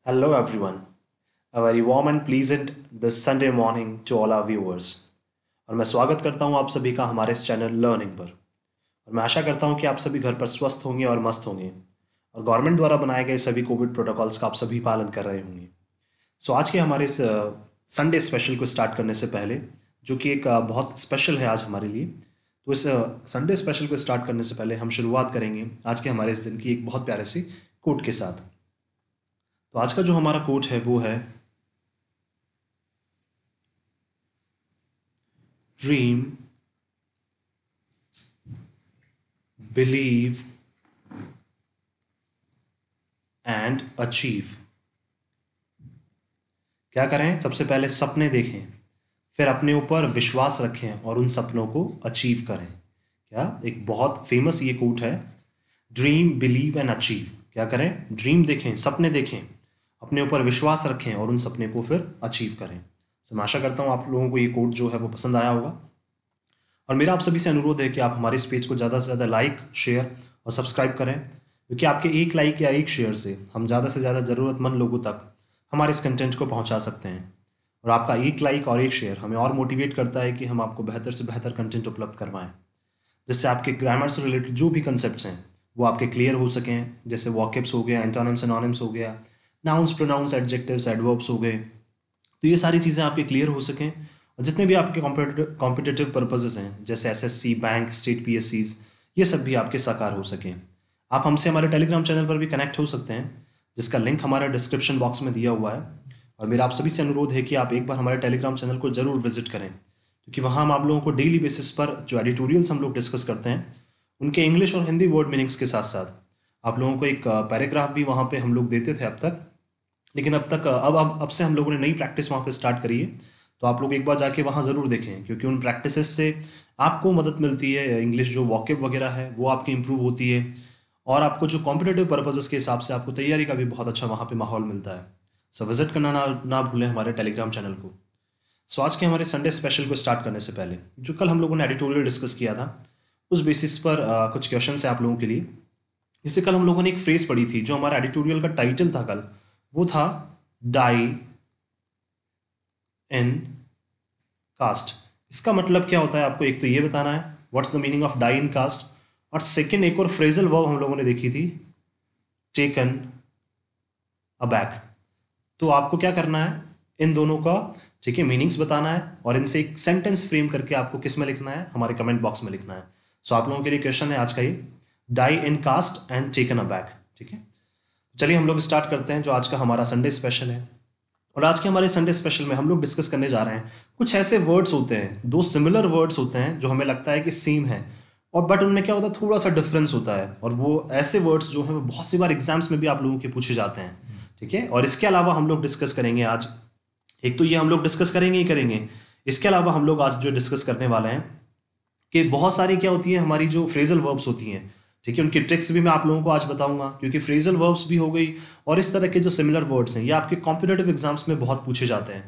Hello, everyone. A very warm and pleasant this Sunday morning to all our viewers. और मैं स्वागत करता हूं आप सभी का हमारे इस चैनल लर्निंग पर। और मैं आशा करता हूं कि आप सभी घर पर स्वस्थ होंगे और मस्त होंगे और गवर्नमेंट द्वारा बनाए गए सभी कोविड प्रोटोकॉल्स का आप सभी पालन कर रहे होंगे। सो आज के हमारे इस संडे स्पेशल को स्टार्ट करने से पहले, जो कि एक बहुत स्पेशल है आज हमारे लिए, तो इस संडे स्पेशल को स्टार्ट करने से पहले हम शुरुआत करेंगे आज के हमारे इस दिन की एक बहुत प्यारे सी कोट के साथ। तो आज का जो हमारा कोट है वो है ड्रीम, बिलीव एंड अचीव। क्या करें? सबसे पहले सपने देखें, फिर अपने ऊपर विश्वास रखें और उन सपनों को अचीव करें। क्या एक बहुत फेमस ये कोट है, ड्रीम, बिलीव एंड अचीव। क्या करें? ड्रीम देखें, सपने देखें, अपने ऊपर विश्वास रखें और उन सपने को फिर अचीव करें। तो मैं आशा करता हूँ आप लोगों को ये कोट जो है वो पसंद आया होगा। और मेरा आप सभी से अनुरोध है कि आप हमारे इस पेज को ज़्यादा से ज़्यादा लाइक, शेयर और सब्सक्राइब करें, क्योंकि आपके एक लाइक या एक शेयर से हम ज़्यादा से ज़्यादा ज़रूरतमंद लोगों तक हमारे इस कंटेंट को पहुँचा सकते हैं। और आपका एक लाइक और एक शेयर हमें और मोटिवेट करता है कि हम आपको बेहतर से बेहतर कंटेंट उपलब्ध करवाएं, जिससे आपके ग्रामर से रिलेटेड जो भी कंसेप्ट्स हैं वो आपके क्लियर हो सकें। जैसे वॉकेब्स हो गया, एंटोनिम्स एनोनिम्स हो गया, नाउन्स, प्रोनाउंस, एडजेक्टिव्स, एडवर्ब्स हो गए, तो ये सारी चीज़ें आपके क्लियर हो सकें। और जितने भी आपके कॉम्पिटिटिव पर्पसेस हैं, जैसे एसएससी, बैंक, स्टेट पीएससीज, ये सब भी आपके साकार हो सकें। आप हमसे हमारे टेलीग्राम चैनल पर भी कनेक्ट हो सकते हैं, जिसका लिंक हमारे डिस्क्रिप्शन बॉक्स में दिया हुआ है। और मेरा आप सभी से अनुरोध है कि आप एक बार हमारे टेलीग्राम चैनल को ज़रूर विजिट करें, क्योंकि वहाँ हम आप लोगों को डेली बेसिस पर जो एडिटोरियल्स हम लोग डिस्कस करते हैं, उनके इंग्लिश और हिंदी वर्ड मीनिंग्स के साथ साथ आप लोगों को एक पैराग्राफ भी वहाँ पे हम लोग देते थे अब तक, लेकिन अब से हम लोगों ने नई प्रैक्टिस वहाँ पे स्टार्ट करी है। तो आप लोग एक बार जाके वहाँ ज़रूर देखें, क्योंकि उन प्रैक्टिसेस से आपको मदद मिलती है। इंग्लिश जो वॉकेब वगैरह है वो आपकी इंप्रूव होती है, और आपको जो कॉम्पिटेटिव पर्पसेस के हिसाब से आपको तैयारी का भी बहुत अच्छा वहाँ पे माहौल मिलता है। सो विजिट करना ना भूलें हमारे टेलीग्राम चैनल को। सो आज के हमारे संडे स्पेशल को स्टार्ट करने से पहले, जो कल हम लोगों ने एडिटोरियल डिस्कस किया था, उस बेसिस पर कुछ क्वेश्चन है आप लोगों के लिए। जैसे कल हम लोगों ने एक फ्रेज पढ़ी थी, जो हमारा एडिटोरियल का टाइटल था कल, वो था डाई इन कास्ट। इसका मतलब क्या होता है आपको एक तो ये बताना है, what's the meaning of die in cast. और सेकंड एक और फ्रेजल वर्ब हम लोगों ने देखी थी, टेकन अबैक। तो आपको क्या करना है, इन दोनों का ठीक है मीनिंग्स बताना है, और इनसे एक सेंटेंस फ्रेम करके आपको किस में लिखना है, हमारे कमेंट बॉक्स में लिखना है। सो आप लोगों के लिए क्वेश्चन है आज का ये, die in cast and taken aback. ठीक है, चलिए हम लोग स्टार्ट करते हैं जो आज का हमारा संडे स्पेशल है। और आज के हमारे संडे स्पेशल में हम लोग डिस्कस करने जा रहे हैं कुछ ऐसे वर्ड्स होते हैं, दो सिमिलर वर्ड्स होते हैं जो हमें लगता है कि सेम है, और बट उनमें क्या होता है, थोड़ा सा डिफरेंस होता है। और वो ऐसे वर्ड्स जो हैं वो बहुत सी बार एग्जाम्स में भी आप लोगों के पूछे जाते हैं। ठीक है, और इसके अलावा हम लोग डिस्कस करेंगे आज, एक तो ये हम लोग डिस्कस करेंगे ही करेंगे, इसके अलावा हम लोग आज जो डिस्कस करने वाले हैं कि बहुत सारी क्या होती है हमारी जो फ्रेजल वर्ब्स होती हैं। ठीक है, उनकी ट्रिक्स भी मैं आप लोगों को आज बताऊंगा, क्योंकि फ्रेजल वर्ब्स भी हो गई और इस तरह के जो सिमिलर वर्ड्स हैं ये आपके कॉम्पिटेटिव एग्जाम्स में बहुत पूछे जाते हैं।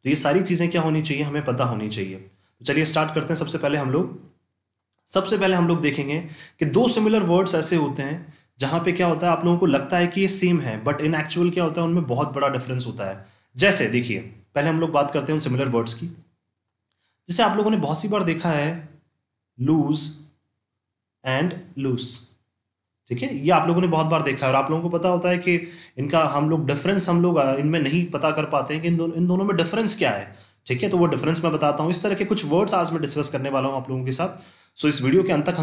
तो ये सारी चीज़ें क्या होनी चाहिए, हमें पता होनी चाहिए। तो चलिए स्टार्ट करते हैं। सबसे पहले हम लोग देखेंगे कि दो सिमिलर वर्ड्स ऐसे होते हैं जहाँ पे क्या होता है, आप लोगों को लगता है कि ये सेम है, बट इन एक्चुअल क्या होता है, उनमें बहुत बड़ा डिफरेंस होता है। जैसे देखिए, पहले हम लोग बात करते हैं उन सिमिलर वर्ड्स की। जैसे आप लोगों ने बहुत सी बार देखा है लूज एंड लूस। ठीक है, ये आप लोगों ने बहुत बार देखा है, और आप लोगों को पता होता है कि इनका हम लोग इनमें नहीं पता कर पाते हैं कि इन दोनों में डिफरेंस क्या है। ठीक है, तो वो डिफरेंस मैं बताता हूँ। इस तरह के कुछ वर्ड्स आज मैं डिस्कस करने वाला हूँ आप लोगों के साथ। सो इस वीडियो के अंत तक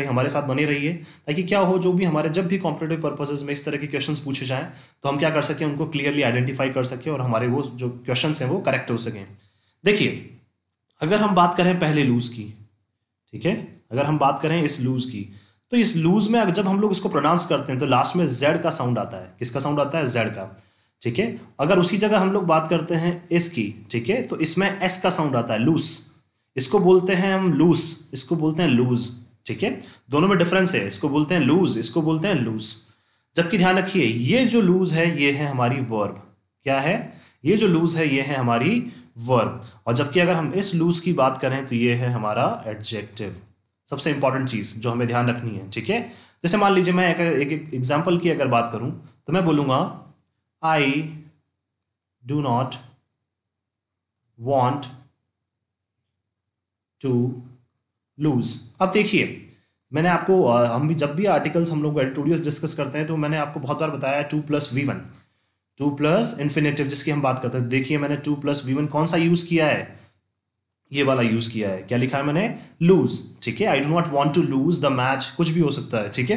हमारे साथ बने रहिए, ताकि क्या हो, जो भी हमारे जब भी कॉम्पिटेटिव पर्पसेस में इस तरह के क्वेश्चंस पूछे जाएं तो हम क्या कर सकें, उनको क्लियरली आइडेंटिफाई कर सकें और हमारे वो जो क्वेश्चंस हैं वो करेक्ट हो सकें। देखिए, अगर हम बात करें पहले लूज की, ठीक है, अगर हम बात करें इस लूज की, तो इस लूज में जब हम लोग इसको प्रोनाउंस करते हैं तो लास्ट में जेड का साउंड आता है। किसका साउंड आता है? जेड का। ठीक है, अगर उसी जगह हम लोग बात करते हैं इसकी, ठीक है, तो इसमें एस का साउंड आता है, लूस। इसको बोलते हैं हम लूस, इसको बोलते हैं लूज। ठीक है, दोनों में डिफरेंस है, इसको बोलते हैं लूज, इसको बोलते हैं लूज। जबकि ध्यान रखिए, ये जो लूज है ये है हमारी वर्ब। क्या है? ये जो लूज है ये है हमारी वर्ब। और जबकि अगर हम इस लूज की बात करें तो ये है हमारा एडजेक्टिव। सबसे इंपॉर्टेंट चीज जो हमें ध्यान रखनी है। ठीक है, जैसे मान लीजिए मैं एक एग्जाम्पल की अगर बात करूं तो मैं बोलूंगा I do not want to lose. अब देखिए, मैंने आपको हम भी जब भी आर्टिकल्स हम लोग एडिटोरियल्स डिस्कस करते हैं तो मैंने आपको बहुत बार बताया 2+V1, 2+ इन्फिनेटिव जिसकी हम बात करते हैं। देखिए मैंने 2+V1 कौन सा यूज किया है, ये वाला यूज किया है। क्या लिखा है मैंने, लूज। ठीक है, I do not want to lose the match, कुछ भी हो सकता है। ठीक है,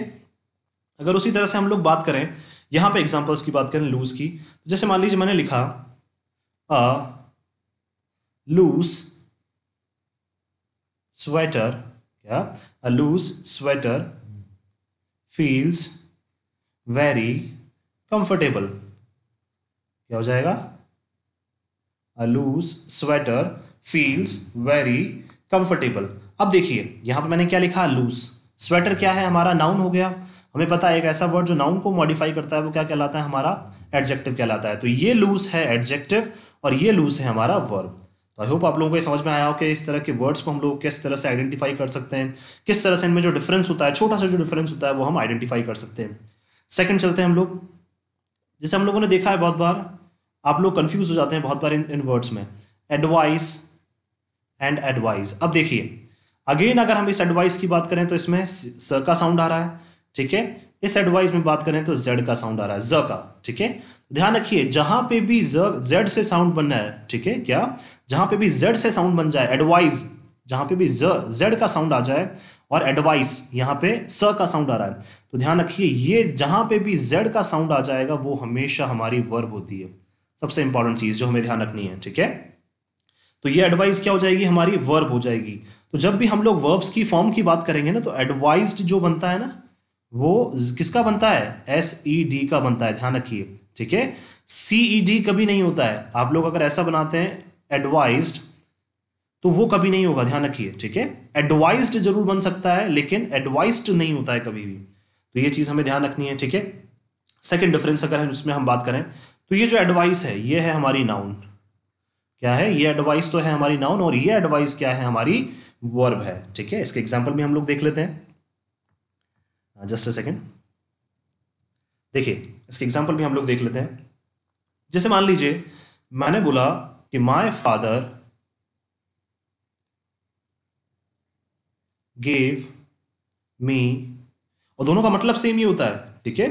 अगर उसी तरह से हम लोग बात करें, यहां पे एग्जांपल्स की बात करें लूज की, जैसे मान लीजिए मैंने लिखा अ लूज स्वेटर, क्या, a loose sweater feels very comfortable. क्या हो जाएगा, a loose sweater feels very comfortable. अब देखिए यहां पे मैंने क्या लिखा, लूज। स्वेटर क्या है, हमारा नाउन हो गया। हमें पता है एक ऐसा वर्ड जो नाउन को मॉडिफाई करता है वो क्या कहलाता है, हमारा एडजेक्टिव कहलाता है। तो ये लूज है एडजेक्टिव और ये लूज है हमारा वर्ब। तो आई होप आप लोगों को समझ में आया हो कि इस तरह के वर्ड्स को हम लोग किस तरह से आइडेंटिफाई कर सकते हैं, किस तरह से इनमें जो डिफरेंस होता है, छोटा सा जो डिफरेंस होता है वो हम आइडेंटिफाई कर सकते हैं। सेकंड चलते हैं हम लोग, जैसे हम लोगों ने देखा है बहुत बार आप लोग कंफ्यूज हो जाते हैं बहुत बार इन वर्ड्स में, एडवाइस एंड एडवाइस। अब देखिए अगेन अगर हम इस एडवाइस की बात करें तो इसमें स का साउंड आ रहा है। ठीक है, इस एडवाइस में बात करें तो जेड का साउंड आ रहा है, ज का। ठीक है, ध्यान रखिए जहां पे भी जेड से साउंड बनना है, ठीक है, क्या, जहां पे भी जेड से साउंड बन जाए, एडवाइस, जहां पे भी जेड का साउंड आ जाए और एडवाइस यहां पे स का साउंड आ रहा है, तो ध्यान रखिए ये जहां पे भी जेड का साउंड आ जाएगा वो हमेशा हमारी वर्ब होती है। सबसे इंपॉर्टेंट चीज जो हमें ध्यान रखनी है। ठीक है, तो ये एडवाइस क्या हो जाएगी, हमारी वर्ब हो जाएगी। तो जब भी हम लोग वर्ब्स की फॉर्म की बात करेंगे ना, तो एडवाइज्ड जो बनता है ना वो किसका बनता है, SED का बनता है, ध्यान रखिए। ठीक है, CED कभी नहीं होता है। आप लोग अगर ऐसा बनाते हैं एडवाइज्ड तो वो कभी नहीं होगा, ध्यान रखिए। ठीक है, एडवाइज्ड जरूर बन सकता है लेकिन एडवाइज्ड नहीं होता है कभी भी, तो ये चीज हमें ध्यान रखनी है। ठीक है, सेकंड डिफरेंस अगर हम इसमें हम बात करें तो ये जो एडवाइस है ये है हमारी नाउन, क्या है, ये एडवाइस तो है हमारी नाउन और ये एडवाइस क्या है, हमारी वर्ब है। ठीक है, इसके एग्जांपल भी हम लोग देख लेते हैं, जस्ट अ सेकंड। देखिए इसके एग्जांपल भी हम लोग देख लेते हैं। जैसे मान लीजिए मैंने बोला कि माय फादर गेव मी, और दोनों का मतलब सेम ही होता है। ठीक है,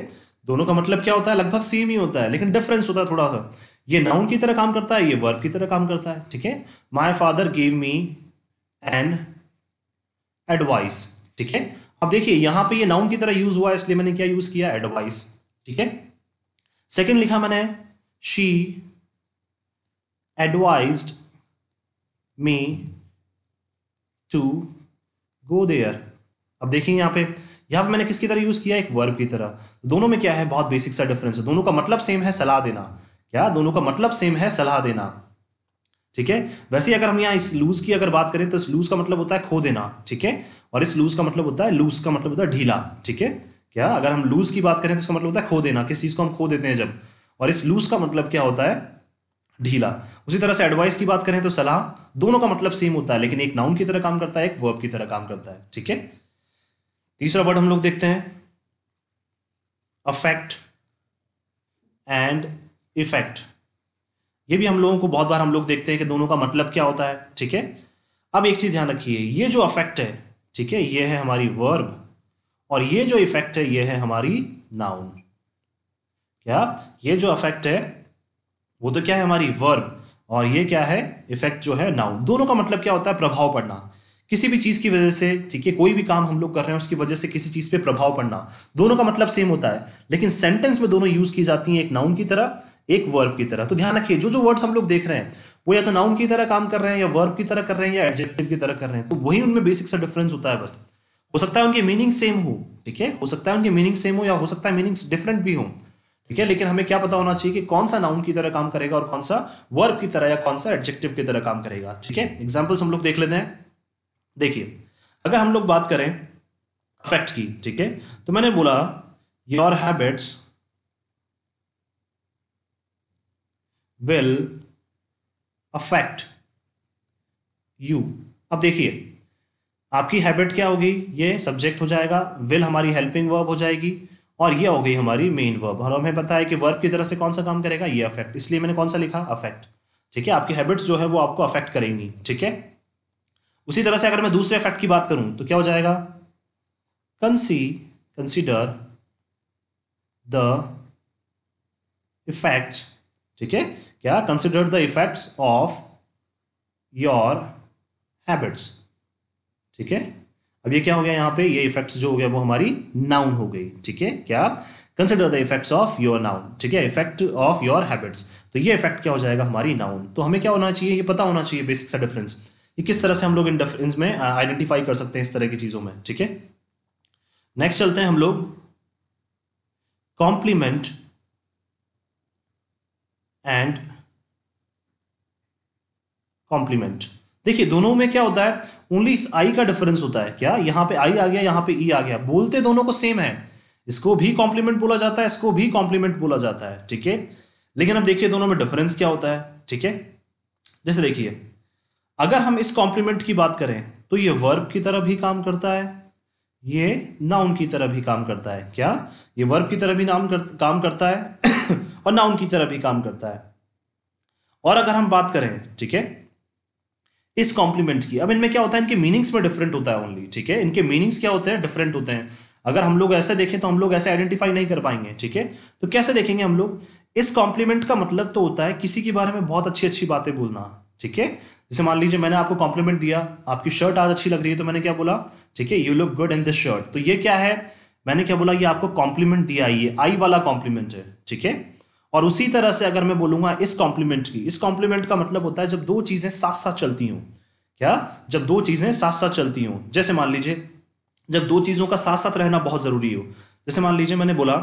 दोनों का मतलब क्या होता है, लगभग सेम ही होता है लेकिन डिफरेंस होता है थोड़ा सा। ये नाउन की तरह काम करता है, ये वर्ब की तरह काम करता है। ठीक है, my father give me an advice. ठीक है, अब देखिए यहां पे ये नाउन की तरह यूज हुआ है इसलिए मैंने क्या यूज किया, एडवाइस। ठीक है, सेकंड लिखा मैंने she advised me to go there. अब देखिए यहां पे मैंने किसकी तरह यूज किया, एक वर्ब की तरह। दोनों में क्या है, बहुत बेसिक सा डिफरेंस है। दोनों का मतलब सेम है, सलाह देना। क्या, दोनों का मतलब सेम है, सलाह देना। ठीक है, वैसे अगर हम यहाँ इस लूज की अगर बात करें तो इस लूज का मतलब होता है खो देना। ठीक है, और इस लूज का मतलब होता है, लूज का मतलब होता है ढीला। ठीक है, क्या, अगर हम लूज की बात करें तो इसका मतलब होता है खो देना, किस चीज को हम खो देते हैं जब, और इस लूज का मतलब क्या होता है, ढीला। उसी तरह से एडवाइस की बात करें तो सलाह, दोनों का मतलब सेम होता है लेकिन एक नाउन की तरह काम करता है, एक वर्ब की तरह काम करता है। ठीक है, तीसरा वर्ड हम लोग देखते हैं अफेक्ट एंड इफेक्ट। ये भी हम लोगों को बहुत बार हम लोग देखते हैं कि दोनों का मतलब क्या होता है। ठीक है, अब एक चीज ध्यान रखिए, ये जो अफेक्ट है, ठीक है, ये है हमारी वर्ब और ये जो इफेक्ट है ये है हमारी नाउन। क्या, ये जो अफेक्ट है वो तो क्या है, हमारी वर्ब, और ये क्या है, इफेक्ट जो है नाउन। दोनों का मतलब क्या होता है, प्रभाव पड़ना, किसी भी चीज की वजह से। ठीक है, कोई भी काम हम लोग कर रहे हैं उसकी वजह से किसी चीज पे प्रभाव पड़ना, दोनों का मतलब सेम होता है लेकिन सेंटेंस में दोनों यूज की जाती हैं, एक नाउन की तरह एक वर्ब की तरह। तो ध्यान रखिए जो जो वर्ड्स हम लोग देख रहे हैं वो या तो नाउन की तरह काम कर रहे हैं या वर्ब की तरह कर रहे हैं या एडजेक्टिव की तरह कर रहे हैं, तो वही उनमें बेसिक सा डिफरेंस होता है बस। हो सकता है उनके मीनिंग सेम हो, ठीक है, हो सकता है उनके मीनिंग सेम हो या हो सकता है मीनिंग्स डिफरेंट भी हो। ठीक है, लेकिन हमें क्या पता होना चाहिए कि कौन सा नाउन की तरह काम करेगा और कौन सा वर्ब की तरह या कौन सा एडजेक्टिव की तरह काम करेगा। ठीक है, एग्जांपल्स हम लोग देख लेते हैं। देखिए अगर हम लोग बात करें अफेक्ट की, ठीक है, तो मैंने बोला your habits will affect you. अब देखिए आपकी हैबिट क्या होगी, ये सब्जेक्ट हो जाएगा, विल हमारी हेल्पिंग वर्ब हो जाएगी और ये हो गई हमारी मेन वर्ब। और हमें पता है कि वर्ब की तरह से कौन सा काम करेगा, ये अफेक्ट, इसलिए मैंने कौन सा लिखा, अफेक्ट। ठीक है, आपकी हैबिट्स जो है वो आपको अफेक्ट करेंगी। ठीक है, उसी तरह से अगर मैं दूसरे इफेक्ट की बात करूं तो क्या हो जाएगा, कंसीडर द इफेक्ट्स। ठीक है, क्या, consider the effects of your habits. ठीक है, अब ये क्या हो गया यहाँ पे, ये इफेक्ट्स जो हो गया वो हमारी नाउन हो गई। ठीक है, क्या, consider the effects of your noun. ठीक है, इफेक्ट ऑफ योर हैबिट्स, तो ये इफेक्ट क्या हो जाएगा, हमारी नाउन। तो हमें क्या होना चाहिए, ये पता होना चाहिए बेसिक सा डिफरेंस, ये किस तरह से हम लोग इन डिफरेंस में आइडेंटिफाई कर सकते हैं इस तरह की चीजों में। ठीक है, नेक्स्ट चलते हैं हम लोग, कॉम्प्लीमेंट एंड कॉम्प्लीमेंट। देखिए दोनों में क्या होता है, ओनली इस आई का डिफरेंस होता है। क्या, यहां पे आई आ गया, यहां पे ई आ गया, बोलते दोनों को सेम है। इसको भी कॉम्प्लीमेंट बोला जाता है, इसको भी कॉम्प्लीमेंट बोला जाता है। ठीक है, लेकिन अब देखिए दोनों में डिफरेंस क्या होता है। ठीक है, जैसे देखिए अगर हम इस कॉम्प्लीमेंट की बात करें तो ये वर्ब की तरह भी काम करता है, ये नाउन की तरह भी काम करता है। क्या, ये वर्ब की तरह भी काम करता है और नाउन की तरह भी काम करता है। और अगर हम बात करें, ठीक है, इस कॉम्प्लीमेंट की, अब इनमें क्या होता है, इनके मीनिंग्स में डिफरेंट होता है ओनली। ठीक है, इनके मीनिंग्स क्या होते हैं, डिफरेंट होते हैं। अगर हम लोग ऐसे देखें तो हम लोग ऐसे आइडेंटिफाई नहीं कर पाएंगे। ठीक है, तो कैसे देखेंगे हम लोग, इस कॉम्प्लीमेंट का मतलब तो होता है किसी के बारे में बहुत अच्छी अच्छी बातें बोलना। ठीक है, जैसे मान लीजिए मैंने आपको कॉम्प्लीमेंट दिया, आपकी शर्ट आज अच्छी लग रही है, तो मैंने क्या बोला, ठीक है, you look good in this shirt. तो ये क्या है, मैंने क्या बोला, ये आपको कॉम्प्लीमेंट दिया, ये आई वाला कॉम्प्लीमेंट है। ठीक है, और उसी तरह से अगर मैं बोलूंगा इस कॉम्प्लीमेंट की, इस कॉम्प्लीमेंट का मतलब होता है जब दो चीजें साथ साथ चलती हूं। क्या, जब दो चीजें साथ साथ चलती हूं, जैसे मान लीजिए जब दो चीजों का साथ साथ रहना बहुत जरूरी हो। जैसे मान लीजिए मैंने बोला,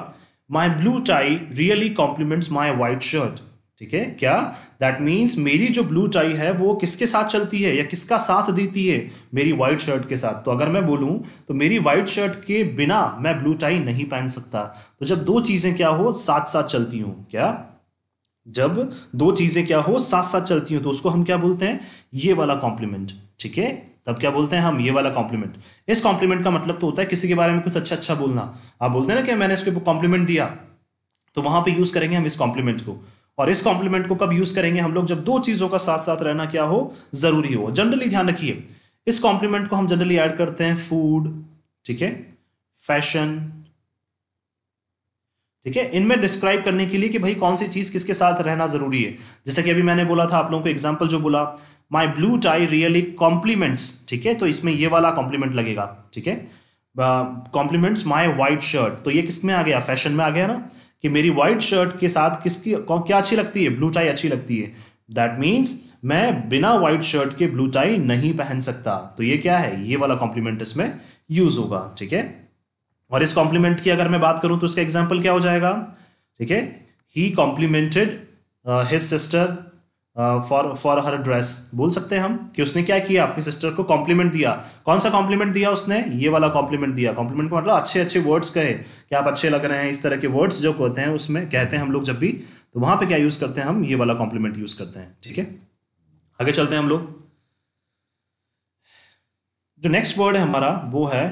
my blue tie really compliments my white shirt. ठीक है, क्या, दैट मीन्स मेरी जो ब्लू टाई है वो किसके साथ चलती है या किसका साथ देती है, मेरी व्हाइट शर्ट के साथ। तो अगर मैं बोलूं तो मेरी व्हाइट शर्ट के बिना मैं ब्लू टाई नहीं पहन सकता। तो जब दो चीजें क्या हो, साथ साथ चलती हूं, क्या, जब दो चीजें क्या हो, साथ साथ चलती हो, तो उसको हम क्या बोलते हैं, ये वाला कॉम्प्लीमेंट। ठीक है, तब क्या बोलते हैं हम, ये वाला कॉम्प्लीमेंट। इस कॉम्प्लीमेंट का मतलब तो होता है किसी के बारे में कुछ अच्छा अच्छा बोलना। आप बोलते हैं ना कि मैंने इसको कॉम्प्लीमेंट दिया, तो वहां पे यूज करेंगे हम इस कॉम्प्लीमेंट को। और इस कॉम्प्लीमेंट को कब यूज करेंगे हम लोग, जब दो चीजों का साथ साथ रहना क्या हो, जरूरी हो। जनरली ध्यान रखिए, इस कॉम्प्लीमेंट को हम जनरली ऐड करते हैं फूड, ठीक है, फैशन, ठीक है, इनमें डिस्क्राइब करने के लिए कि भाई कौन सी चीज किसके साथ रहना जरूरी है। जैसे कि अभी मैंने बोला था आप लोगों को एग्जांपल जो बोला, my blue tie really compliments. ठीक है, तो इसमें ये वाला कॉम्प्लीमेंट लगेगा। ठीक है, कॉम्प्लीमेंट्स माई व्हाइट शर्ट, तो ये किस में आ गया, फैशन में आ गया ना, कि मेरी व्हाइट शर्ट के साथ किसकी क्या अच्छी लगती है, ब्लू टाई अच्छी लगती है। दैट मीन्स मैं बिना व्हाइट शर्ट के ब्लू टाई नहीं पहन सकता। तो ये क्या है, ये वाला कॉम्प्लीमेंट इसमें यूज होगा। ठीक है, और इस कॉम्प्लीमेंट की अगर मैं बात करूं तो इसका एग्जाम्पल क्या हो जाएगा, ठीक है, he complimented his sister for her dress. बोल सकते हैं हम कि उसने क्या किया, अपनी सिस्टर को कॉम्प्लीमेंट दिया। कौन सा कॉम्प्लीमेंट दिया उसने, ये वाला कॉम्प्लीमेंट दिया। कॉम्प्लीमेंट का मतलब अच्छे अच्छे वर्ड्स कहे कि आप अच्छे लग रहे हैं, इस तरह के वर्ड्स जो कहते हैं उसमें कहते हैं हम लोग जब भी, तो वहां पे क्या यूज करते हैं हम, ये वाला कॉम्प्लीमेंट यूज करते हैं। ठीक है, आगे चलते हैं हम लोग। जो नेक्स्ट वर्ड है हमारा वो है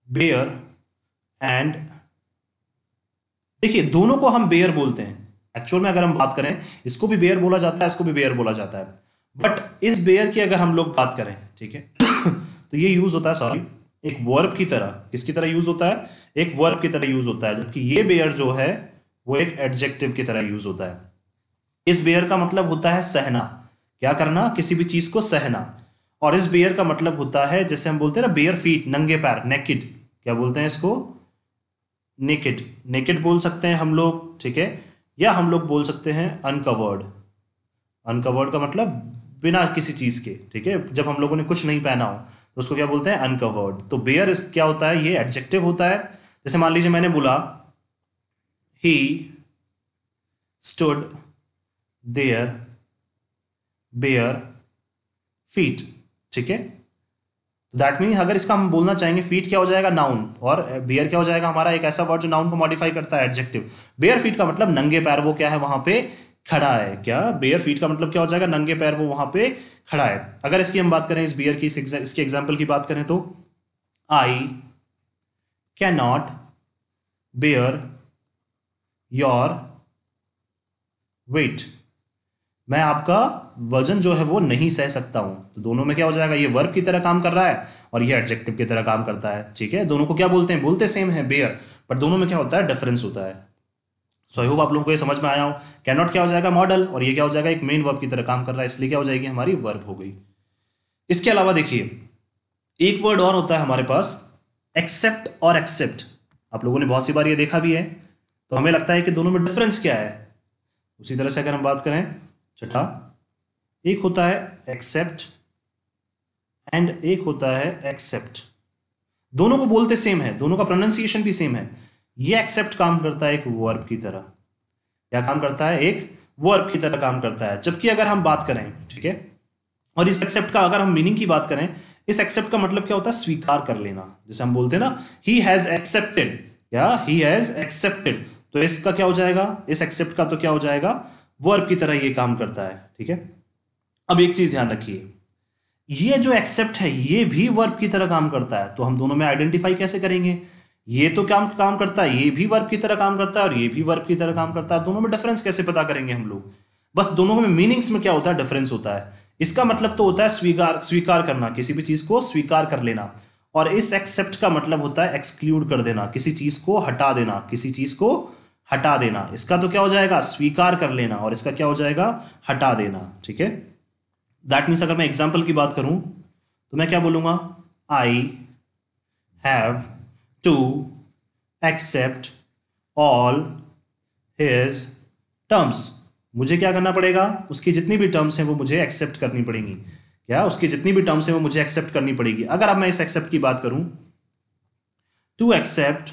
बेयर एंड, देखिए दोनों को हम बेयर बोलते हैं एक्चुअल में। अगर हम बात करें, इसको भी बेयर बोला जाता है, इसको भी बेयर बोला जाता है। बट इस बेयर की अगर हम लोग बात करें, ठीक है तो ये यूज होता है, सॉरी, एक वर्ब की तरह। किसकी तरह यूज होता है, एक वर्ब की तरह यूज होता है। जबकि ये बेयर जो है वो एक एडजेक्टिव की तरह यूज होता है। इस बेयर का मतलब होता है सहना, क्या करना, किसी भी चीज को सहना। और इस बेयर का मतलब होता है, जैसे हम बोलते हैं ना बेयर फीट, नंगे पैर, नेकेड, क्या बोलते हैं इसको, नेकेड, नेकेड बोल सकते हैं हम लोग। ठीक है, या हम लोग बोल सकते हैं अनकवर्ड। अनकवर्ड का मतलब बिना किसी चीज के। ठीक है, जब हम लोगों ने कुछ नहीं पहना हो तो उसको क्या बोलते हैं, अनकवर्ड। तो बेयर क्या होता है, ये एडजेक्टिव होता है। जैसे मान लीजिए मैंने बोला he stood there bare feet. ठीक है, दैट मीन अगर इसका हम बोलना चाहेंगे, फीट क्या हो जाएगा, नाउन, और बेयर क्या हो जाएगा हमारा एक ऐसा वर्ड जो नाउन को मॉडिफाई करता है, एडजेक्टिव। बेयर फीट का मतलब नंगे पैर, वो क्या है वहां पे खड़ा है। क्या, बेयर फीट का मतलब क्या हो जाएगा, नंगे पैर, वो वहां पे खड़ा है। अगर इसकी हम बात करें, इस बेयर की, इसकी एग्जाम्पल की बात करें तो I can not bear your weight, मैं आपका वजन जो है वो नहीं सह सकता हूं। तो दोनों में क्या हो जाएगा, ये वर्ब की तरह काम कर रहा है और ये एडजेक्टिव की तरह काम करता है। ठीक है, दोनों को क्या बोलते हैं, बोलते सेम है बेयर, पर दोनों में क्या होता है, डिफरेंस होता है। सो आई होप आप लोगों को ये समझ में आया हो। कैन नॉट क्या हो जाएगा, मॉडल, और ये क्या हो जाएगा, एक मेन वर्ब की तरह काम कर रहा है, इसलिए क्या हो जाएगी, हमारी वर्ब हो गई। इसके अलावा देखिए एक वर्ड और होता है हमारे पास, एक्सेप्ट और एक्सेप्ट। आप लोगों ने बहुत सी बार ये देखा भी है, तो हमें लगता है कि दोनों में डिफरेंस क्या है। उसी तरह से अगर हम बात करें छठा, एक होता है एक्सेप्ट एंड एक होता है एक्सेप्ट। दोनों को बोलते सेम है, दोनों का प्रोनाउंसिएशन भी सेम है। ये एक्सेप्ट काम करता है एक वर्ब की तरह, क्या काम करता है, एक वर्ब की तरह काम करता है। जबकि अगर हम बात करें, ठीक है, और इस एक्सेप्ट का अगर हम मीनिंग की बात करें, इस एक्सेप्ट का मतलब क्या होता है, स्वीकार कर लेना। जैसे हम बोलते हैं ना, ही हैज एक्सेप्टेड या ही हैज एक्सेप्टेड, तो इसका क्या हो जाएगा, इस एक्सेप्ट का तो क्या हो जाएगा, वर्ब की तरह ये काम करता है। ठीक है, अब एक चीज ध्यान रखिए, ये जो एक्सेप्ट है ये भी वर्ब की तरह काम करता है। तो हम दोनों में आइडेंटिफाई कैसे करेंगे, ये तो काम करता है, ये भी वर्ब की तरह काम करता है और ये भी वर्ब की तरह काम करता है, दोनों में डिफरेंस कैसे पता करेंगे हम लोग, बस दोनों में मीनिंग्स में क्या होता है, डिफरेंस होता है। इसका मतलब तो होता है स्वीकार करना, किसी भी चीज को स्वीकार कर लेना, और इस एक्सेप्ट का मतलब होता है एक्सक्लूड कर देना, किसी चीज को हटा देना, किसी चीज को हटा देना। इसका तो क्या हो जाएगा, स्वीकार कर लेना, और इसका क्या हो जाएगा, हटा देना। ठीक है, दैट मीन्स अगर मैं एग्जाम्पल की बात करूं तो मैं क्या बोलूंगा, I have to accept all his terms. मुझे क्या करना पड़ेगा, उसकी जितनी भी टर्म्स हैं वो मुझे एक्सेप्ट करनी पड़ेंगी। क्या, उसकी जितनी भी टर्म्स हैं वो मुझे एक्सेप्ट करनी पड़ेगी। अगर अब मैं इस एक्सेप्ट की बात करूं, टू एक्सेप्ट,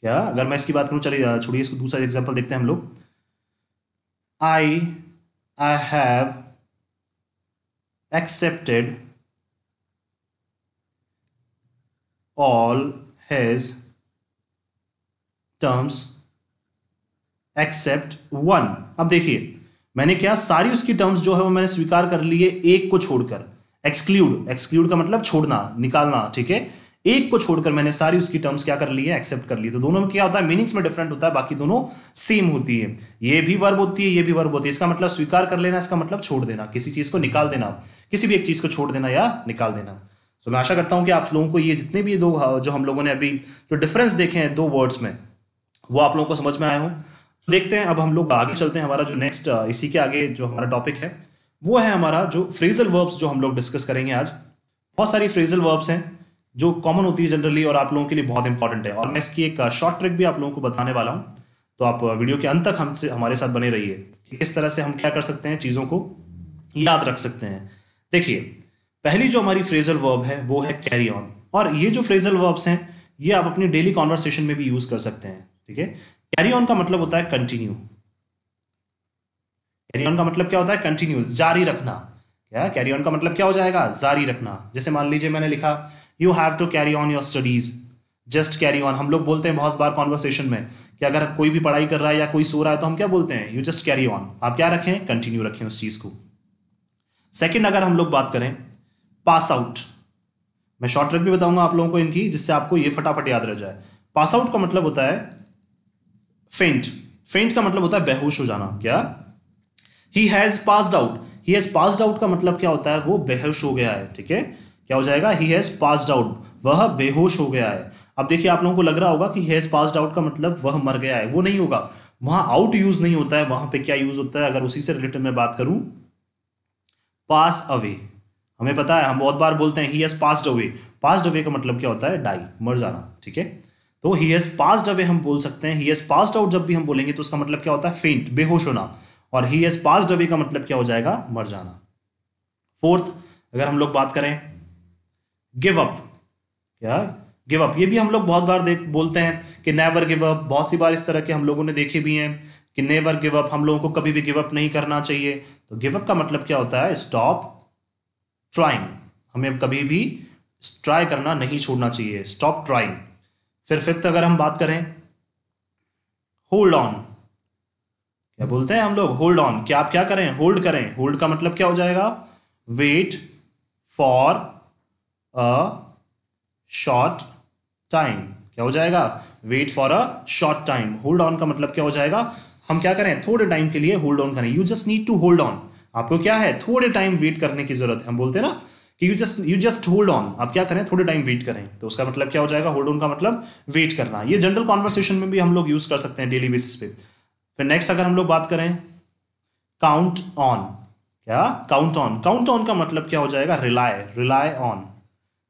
क्या अगर मैं इसकी बात करूं, चलिए छोड़िए इसको, दूसरा एग्जाम्पल देखते हैं हम लोग। I have accepted all his terms except one। अब देखिए मैंने क्या, सारी उसकी टर्म्स जो है वो मैंने स्वीकार कर लिए, एक को छोड़कर। एक्सक्लूड का मतलब छोड़ना, निकालना। ठीक है, एक को छोड़कर मैंने सारी उसकी टर्म्स क्या कर ली है, एक्सेप्ट कर ली। तो दोनों में क्या होता है, मीनिंग्स में डिफरेंट होता है, बाकी दोनों सेम होती है। ये भी वर्ब होती है, ये भी वर्ब होती है। इसका मतलब स्वीकार कर लेना, इसका मतलब छोड़ देना, किसी चीज को निकाल देना, किसी भी एक चीज को छोड़ देना या निकाल देना। सो मैं आशा करता हूं कि आप लोगों को ये जितने भी दो जो हम लोगों ने अभी जो डिफरेंस देखे हैं दो वर्ड्स में, वो आप लोगों को समझ में आया हो। तो देखते हैं, अब हम लोग आगे चलते हैं। हमारा जो नेक्स्ट इसी के आगे जो हमारा टॉपिक है वो है हमारा जो फ्रेजल वर्ब्स, जो हम लोग डिस्कस करेंगे आज। बहुत सारी फ्रेजल वर्ब्स हैं जो कॉमन होती है जनरली और आप लोगों के लिए बहुत इंपॉर्टेंट है, और मैं इसकी एक शॉर्ट ट्रिक भी आप लोगों को बताने वाला हूं। तो आप वीडियो के अंत तक हमसे हमारे साथ बने रहिए कि किस तरह से हम क्या कर सकते हैं, चीज़ों को याद रख सकते हैं। देखिए पहली जो हमारी फ्रेजल वर्ब है वो है कैरी ऑन, और ये जो फ्रेजल वर्ब्स हैं ये आप अपनी डेली कॉन्वर्सेशन में भी यूज कर सकते हैं। ठीक है, कैरी ऑन का मतलब होता है कंटिन्यू। कैरी ऑन का मतलब क्या होता है, कंटिन्यू, जारी रखना। क्या कैरी ऑन का मतलब क्या हो जाएगा, जारी रखना। जैसे मान लीजिए मैंने लिखा you have to carry on your studies, just carry on. हम लोग बोलते हैं बहुत बार कॉन्वर्सेशन में कि अगर कोई भी पढ़ाई कर रहा है या कोई सो रहा है तो हम क्या बोलते हैं, यू जस्ट कैरी ऑन। आप क्या रखें, कंटिन्यू रखें उस चीज को। सेकेंड अगर हम लोग बात करें पास आउट, मैं शॉर्ट ट्रिक भी बताऊंगा आप लोगों को इनकी, जिससे आपको ये फटाफट याद रह जाए। पास आउट का मतलब होता है फेंट। फेंट का मतलब होता है बेहोश हो जाना। क्या, he has passed out. He has passed out का मतलब क्या होता है, वो बेहोश हो गया है। ठीक है, क्या हो जाएगा, ही हैज पास्ड आउट, वह बेहोश हो गया है। अब देखिए आप लोगों को लग रहा होगा कि ही हैज पास्ड आउट का मतलब वह मर गया है, वो नहीं होगा। वहां आउट यूज नहीं होता है, वहां पे क्या यूज होता है, अगर उसी से रिलेटेड मैं बात करूं, पास अवे। हमें पता है, हम बहुत बार बोलते हैं he has passed away. Passed away का मतलब क्या होता है, डाई, मर जाना। ठीक है, तो ही हैज पास्ड अवे हम बोल सकते हैं। ही हैज पास्ड आउट जब भी हम बोलेंगे तो उसका मतलब क्या होता है, फेंट, बेहोश होना। और ही हैज पास्ड अवे का मतलब क्या हो जाएगा, मर जाना। फोर्थ अगर हम लोग बात करें गिव अप। क्या, गिव अप, ये भी हम लोग बहुत बार बोलते हैं कि नेवर गिव अप। बहुत सी बार इस तरह के हम लोगों ने देखे भी हैं कि नेवर गिव अप, हम लोगों को कभी भी गिव अप नहीं करना चाहिए। तो गिव अप का मतलब क्या होता है, स्टॉप ट्राइंग, हमें कभी भी ट्राई करना नहीं छोड़ना चाहिए, स्टॉप ट्राइंग। फिर फिफ्थ अगर हम बात करें होल्ड ऑन, क्या बोलते हैं हम लोग, होल्ड ऑन। क्या आप क्या करें, होल्ड करें। होल्ड का मतलब क्या हो जाएगा, wait for a short time. क्या हो जाएगा? Wait for a short time. Hold on का मतलब क्या हो जाएगा? हम क्या करें? थोड़े टाइम के लिए होल्ड ऑन करें। You just need to hold on. आपको क्या है? थोड़े टाइम वेट करने की जरूरत है। हम बोलते हैं ना कि यू जस्ट होल्ड ऑन। आप क्या करें? थोड़े टाइम वेट करें। तो उसका मतलब क्या हो जाएगा? होल्ड ऑन का मतलब वेट करना। ये जनरल कॉन्वर्सेशन में भी हम लोग यूज कर सकते हैं डेली बेसिस पे। फिर नेक्स्ट अगर हम लोग बात करें काउंट ऑन। क्या? Count on. काउंट ऑन का मतलब क्या हो जाएगा? Rely on.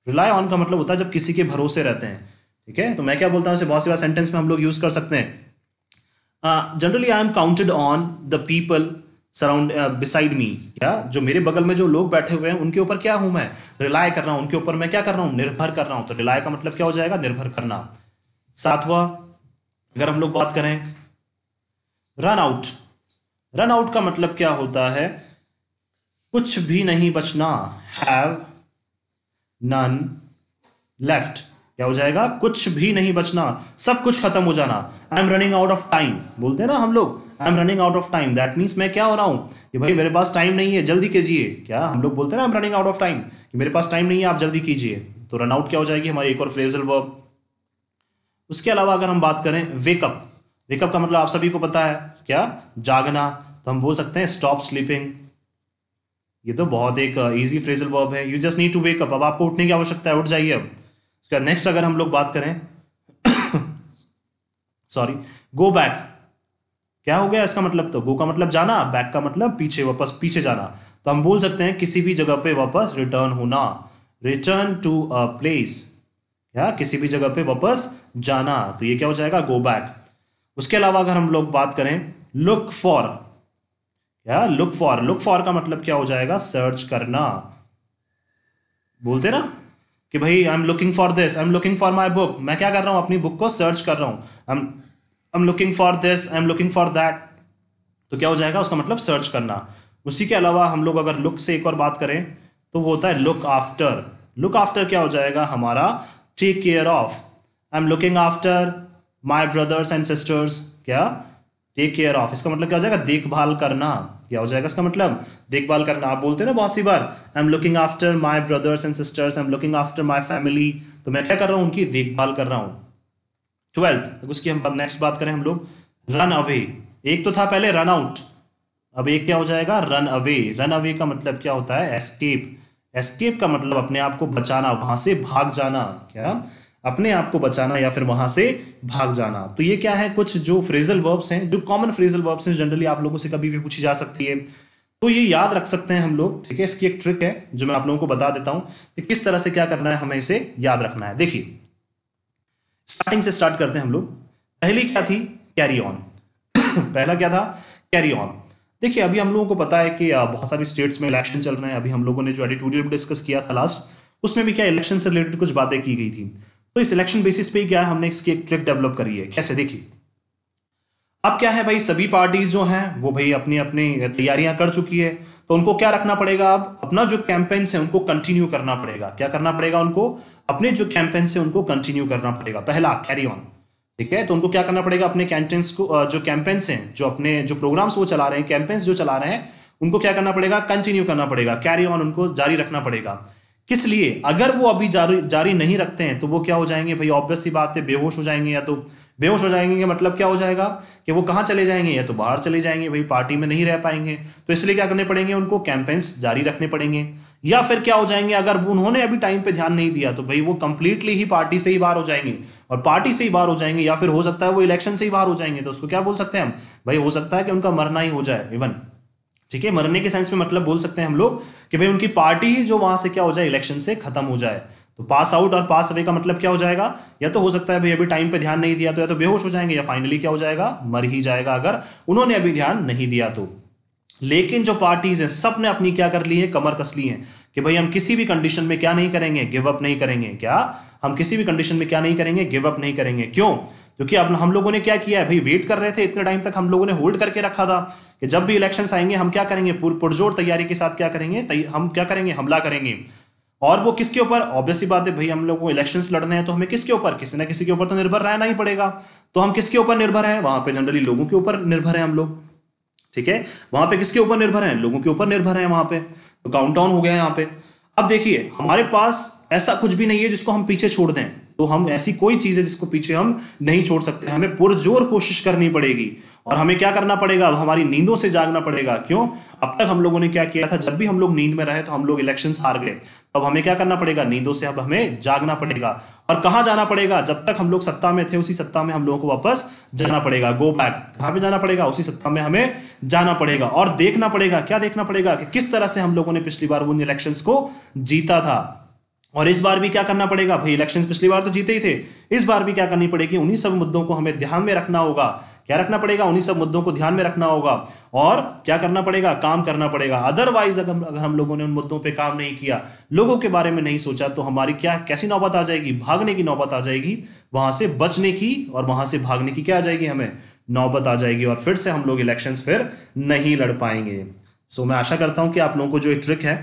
रिलाई ऑन का मतलब होता है जब किसी के भरोसे रहते हैं। ठीक है, तो मैं क्या बोलता हूँ इसे बहुत सी बार सेंटेंस में हम लोग यूज कर सकते हैं। Generally I am counted on the people surround beside me. क्या? जो मेरे बगल में जो लोग बैठे हुए हैं उनके ऊपर क्या हूं मैं? रिलाई कर रहा हूं। उनके ऊपर मैं क्या कर रहा हूं? निर्भर कर रहा हूं। तो रिलाई का मतलब क्या हो जाएगा? निर्भर करना। सातवां अगर हम लोग बात करें रन आउट। रन आउट का मतलब क्या होता है? कुछ भी नहीं बचना। Have none left. क्या हो जाएगा? कुछ भी नहीं बचना, सब कुछ खत्म हो जाना। I am running out of time बोलते हैं ना हम लोग। I am running out of time, that means मैं क्या हो रहा हूं कि भाई मेरे पास टाइम नहीं है, जल्दी कीजिए। क्या हम लोग बोलते हैं ना? I am running out of time, कि मेरे पास टाइम नहीं है, आप जल्दी कीजिए। तो रन आउट क्या हो जाएगी? हमारी एक और फ्रेजल वर्ब। उसके अलावा अगर हम बात करें वेकअप। वेकअप का मतलब आप सभी को पता है, क्या? जागना। तो हम बोल सकते हैं स्टॉप स्लीपिंग। ये तो बहुत एक इजी फ्रेजल वर्ब है। You just need to wake up. अब आपको उठने की आवश्यकता है, उठ जाइए अब। उसके बाद नेक्स्ट अगर हम लोग बात करें सॉरी, गो बैक। क्या हो गया इसका मतलब? तो गो का मतलब जाना, बैक का मतलब पीछे, वापस पीछे जाना। तो हम बोल सकते हैं किसी भी जगह पे वापस रिटर्न होना। Return to a place. या किसी भी जगह पे वापस जाना। तो ये क्या हो जाएगा? Go back. उसके अलावा अगर हम लोग बात करें लुक फॉर। क्या? Look for. लुक फॉर का मतलब क्या हो जाएगा? सर्च करना। बोलते ना कि भाई आई am looking for this, I am looking for my book. मैं क्या कर रहा हूं? अपनी बुक को सर्च कर रहा हूं। आई am looking for this, I am looking for that. तो क्या हो जाएगा? उसका मतलब सर्च करना। उसी के अलावा हम लोग अगर लुक से एक और बात करें तो वो होता है लुक आफ्टर। लुक आफ्टर क्या हो जाएगा हमारा? Take care of. I am looking after my brothers and sisters. क्या? Take care of. इसका मतलब क्या हो जाएगा? देखभाल करना। क्या हो जाएगा इसका मतलब? देखभाल करना। आप बोलते हैं ना बहुत सी बार I am looking after my brothers and sisters, I am looking after my family. तो मैं क्या कर रहा हूं? उनकी देखभाल कर रहा हूं। ट्वेल्थ उसकी हम नेक्स्ट बात करें हम लोग रन अवे। एक तो था पहले रन आउट, अब एक क्या हो जाएगा? Run away. रन अवे का मतलब क्या होता है? एस्केप। एस्केप का मतलब अपने आप को बचाना, वहां से भाग जाना। क्या? अपने आप को बचाना या फिर वहां से भाग जाना। तो ये क्या है? कुछ जो फ्रेजल वर्ब्स हैं, जो कॉमन फ्रेजल वर्ब्स हैं, जनरली आप लोगों से कभी भी पूछी जा सकती है, तो ये याद रख सकते हैं हम लोग। ठीक है, इसकी एक ट्रिक है जो मैं आप लोगों को बता देता हूं कि किस तरह से क्या करना है, हमें इसे याद रखना है। देखिए स्टार्टिंग से स्टार्ट करते हैं हम लोग। पहली क्या थी? Carry on. पहला क्या था? Carry on. देखिए अभी हम लोगों को पता है कि बहुत सारी स्टेट्स में इलेक्शन चल रहे हैं। अभी हम लोगों ने जो एडिटोरियल डिस्कस किया था लास्ट, उसमें भी क्या इलेक्शन से रिलेटेड कुछ बातें की गई थी। तो इस इलेक्शन बेसिस पे क्या है, हमने इसकी एक ट्रिक डेवलप करी है। कैसे? देखिए अब क्या है भाई, सभी पार्टीज जो हैं वो भाई अपनी अपनी तैयारियां कर चुकी है। तो उनको क्या रखना पड़ेगा? अब अपना जो कैंपेन्स है उनको कंटिन्यू करना पड़ेगा। क्या करना पड़ेगा उनको? अपने जो कैंपेन्स है उनको कंटिन्यू करना पड़ेगा। पहला कैरी ऑन। ठीक है, तो उनको क्या करना पड़ेगा? अपने कैंपेन्स को, जो कैंपेन्स हैं, जो अपने जो प्रोग्राम्स वो चला रहे हैं, कैंपेन्स जो चला रहे हैं, उनको क्या करना पड़ेगा? कंटिन्यू करना पड़ेगा। कैरी ऑन उनको जारी रखना पड़ेगा। किस लिए? अगर वो अभी जारी नहीं रखते हैं तो वो क्या हो जाएंगे भाई? ऑब्वियस सी बात है, बेहोश हो जाएंगे। या तो बेहोश हो जाएंगे का मतलब क्या हो जाएगा कि वो कहां चले जाएंगे? या तो बाहर चले जाएंगे, भाई पार्टी में नहीं रह पाएंगे। तो इसलिए क्या करने पड़ेंगे? उनको कैंपेन्स जारी रखने पड़ेंगे। या फिर क्या हो जाएंगे, अगर उन्होंने अभी टाइम पे ध्यान नहीं दिया तो भाई वो कंप्लीटली ही पार्टी से ही बाहर हो जाएंगे। और पार्टी से ही बाहर हो जाएंगे या फिर हो सकता है वो इलेक्शन से ही बाहर हो जाएंगे। तो उसको क्या बोल सकते हैं हम? भाई हो सकता है कि उनका मरना ही हो जाए इवन। ठीक है, मरने के सेंस में मतलब बोल सकते हैं हम लोग कि भाई उनकी पार्टी ही जो वहां से क्या हो जाए, इलेक्शन से खत्म हो जाए। तो पास आउट और पास अवे का मतलब क्या हो जाएगा? या तो हो सकता है भाई अभी टाइम पे ध्यान नहीं दिया तो या तो बेहोश हो जाएंगे, या फाइनली क्या हो जाएगा? मर ही जाएगा अगर उन्होंने अभी ध्यान नहीं दिया तो। लेकिन जो पार्टीज हैं सब ने अपनी क्या कर ली है? कमर कस ली है कि भाई हम किसी भी कंडीशन में क्या नहीं करेंगे? गिव अप नहीं करेंगे। क्या? हम किसी भी कंडीशन में क्या नहीं करेंगे? गिव अप नहीं करेंगे। क्यों? क्योंकि अब हम लोगों ने क्या किया है भाई? वेट कर रहे थे इतने टाइम तक, हम लोगों ने होल्ड करके रखा था कि जब भी इलेक्शंस आएंगे हम क्या करेंगे? पुरजोर तैयारी के साथ क्या करेंगे? हम क्या करेंगे? हमला करेंगे। और वो किसके ऊपर? ऑब्वियस सी बात है भाई, हम लोग को इलेक्शंस लड़ने हैं तो हमें किसके ऊपर? किसी ना किसी के ऊपर तो निर्भर रहना ही पड़ेगा। तो हम किसके ऊपर निर्भर हैं? वहां पे जनरली लोगों के ऊपर निर्भर हैं हम लोग। ठीक है, वहां पे किसके ऊपर निर्भर हैं? लोगों के ऊपर निर्भर हैं वहां पे। तो काउंट डाउन हो गया यहाँ पे। अब देखिए हमारे पास ऐसा कुछ भी नहीं है जिसको हम पीछे छोड़ दें। तो हम ऐसी कोई चीज़ है जिसको पीछे हम नहीं छोड़ सकते, हमें पुरजोर कोशिश करनी पड़ेगी। और हमें क्या करना पड़ेगा, अब हमारी नींदों से जागना पड़ेगा। क्यों? अब तक हम लोगों ने क्या किया था, जब भी हम लोग नींद में रहे तो हम लोग इलेक्शंस हार गए। अब हमें क्या करना पड़ेगा, नींदों से अब हमें जागना पड़ेगा। और कहां जाना पड़ेगा, जब तक हम लोग सत्ता में थे उसी सत्ता में हम लोगों को वापस जाना पड़ेगा। गो बैक, कहां पे जाना पड़ेगा, उसी सत्ता में हमें जाना पड़ेगा। और देखना पड़ेगा, क्या देखना पड़ेगा, कि किस तरह से हम लोगों ने पिछली बार उन इलेक्शंस को जीता था। और इस बार भी क्या करना पड़ेगा, भाई इलेक्शंस पिछली बार तो जीते ही थे, इस बार भी क्या करनी पड़ेगी, उन्हीं सब मुद्दों को हमें ध्यान में रखना होगा। क्या रखना पड़ेगा, उन्हीं सब मुद्दों को ध्यान में रखना होगा। और क्या करना पड़ेगा, काम करना पड़ेगा। अदरवाइज अगर हम लोगों ने उन मुद्दों पे काम नहीं किया, लोगों के बारे में नहीं सोचा, तो हमारी क्या कैसी नौबत आ जाएगी, भागने की नौबत आ जाएगी, वहां से बचने की और वहां से भागने की क्या आ जाएगी, हमें नौबत आ जाएगी। और फिर से हम लोग इलेक्शंस फिर नहीं लड़ पाएंगे। सो मैं आशा करता हूं कि आप लोगों को जो ट्रिक है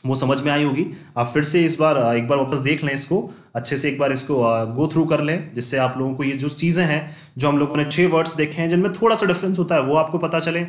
वो समझ में आई होगी। आप फिर से एक बार वापस देख लें, इसको अच्छे से एक बार इसको गो थ्रू कर लें, जिससे आप लोगों को ये जो चीज़ें हैं, जो हम लोगों ने 6 वर्ड्स देखे हैं जिनमें थोड़ा सा डिफरेंस होता है, वो आपको पता चले।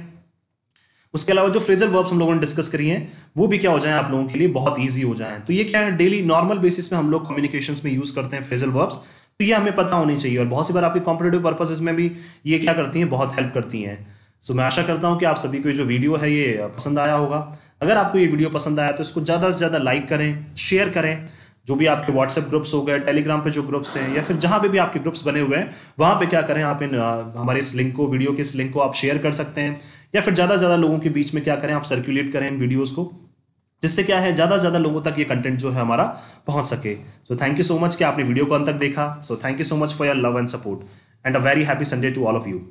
उसके अलावा जो फ्रेजल वर्ब्स हम लोगों ने डिस्कस करी हैं वो भी क्या हो जाए, आप लोगों के लिए बहुत ईजी हो जाए। तो ये क्या है, डेली नॉर्मल बेसिस पे हम लोग कम्युनिकेशन में यूज करते हैं फ्रेजल वर्ब्स, तो ये हमें पता होनी चाहिए। और बहुत सी बार आपकी कॉम्पिटेटिव पर्पसेस में भी ये क्या करती हैं, बहुत हेल्प करती हैं। सो मैं आशा करता हूं कि आप सभी को जो वीडियो है ये पसंद आया होगा। अगर आपको ये वीडियो पसंद आया तो इसको ज़्यादा से ज़्यादा लाइक करें, शेयर करें। जो भी आपके व्हाट्सएप ग्रुप्स हो गए, टेलीग्राम पे जो ग्रुप्स हैं, या फिर जहाँ पे भी आपके ग्रुप्स बने हुए हैं, वहाँ पे क्या करें, आप इन हमारे इस लिंक को, वीडियो के इस लिंक को आप शेयर कर सकते हैं। या फिर ज़्यादा से ज़्यादा लोगों के बीच में क्या करें, आप सर्कुलेट करें इन वीडियोज़ को, जिससे क्या है, ज़्यादा से ज़्यादा लोगों तक ये कंटेंट जो है हमारा पहुँच सके। So thank you so much कि आपने वीडियो को अंत तक देखा। So thank you so much for your love and support, and a very happy Sunday to all of you.